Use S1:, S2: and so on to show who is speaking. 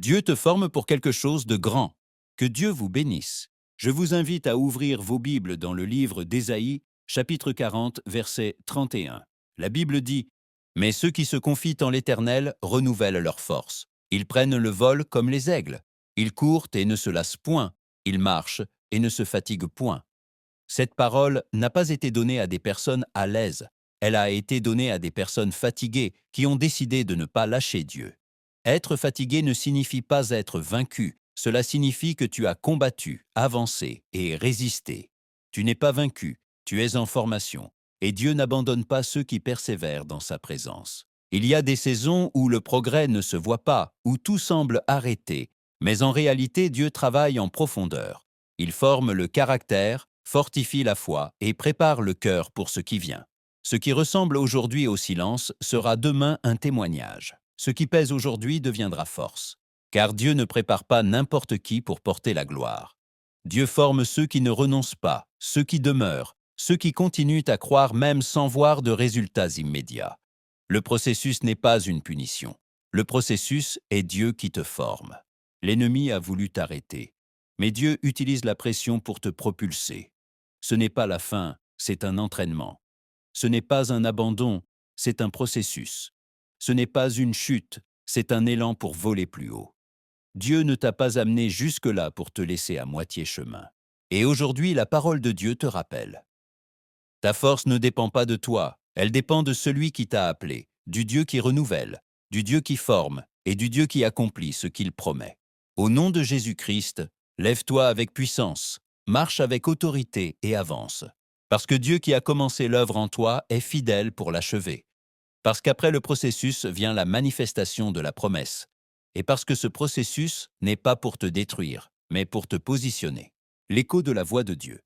S1: Dieu te forme pour quelque chose de grand. Que Dieu vous bénisse. Je vous invite à ouvrir vos Bibles dans le livre d'Ésaïe, chapitre 40, verset 31. La Bible dit « Mais ceux qui se confient en l'Éternel renouvellent leur force. Ils prennent le vol comme les aigles. Ils courent et ne se lassent point. Ils marchent et ne se fatiguent point. » Cette parole n'a pas été donnée à des personnes à l'aise. Elle a été donnée à des personnes fatiguées qui ont décidé de ne pas lâcher Dieu. Être fatigué ne signifie pas être vaincu. Cela signifie que tu as combattu, avancé et résisté. Tu n'es pas vaincu, tu es en formation. Et Dieu n'abandonne pas ceux qui persévèrent dans sa présence. Il y a des saisons où le progrès ne se voit pas, où tout semble arrêté. Mais en réalité, Dieu travaille en profondeur. Il forme le caractère, fortifie la foi et prépare le cœur pour ce qui vient. Ce qui ressemble aujourd'hui au silence sera demain un témoignage. Ce qui pèse aujourd'hui deviendra force. Car Dieu ne prépare pas n'importe qui pour porter la gloire. Dieu forme ceux qui ne renoncent pas, ceux qui demeurent, ceux qui continuent à croire même sans voir de résultats immédiats. Le processus n'est pas une punition. Le processus est Dieu qui te forme. L'ennemi a voulu t'arrêter. Mais Dieu utilise la pression pour te propulser. Ce n'est pas la fin, c'est un entraînement. Ce n'est pas un abandon, c'est un processus. Ce n'est pas une chute, c'est un élan pour voler plus haut. Dieu ne t'a pas amené jusque-là pour te laisser à moitié chemin. Et aujourd'hui, la parole de Dieu te rappelle. Ta force ne dépend pas de toi, elle dépend de celui qui t'a appelé, du Dieu qui renouvelle, du Dieu qui forme et du Dieu qui accomplit ce qu'il promet. Au nom de Jésus-Christ, lève-toi avec puissance, marche avec autorité et avance. Parce que Dieu qui a commencé l'œuvre en toi est fidèle pour l'achever. Parce qu'après le processus vient la manifestation de la promesse. Et parce que ce processus n'est pas pour te détruire, mais pour te positionner. L'écho de la voix de Dieu.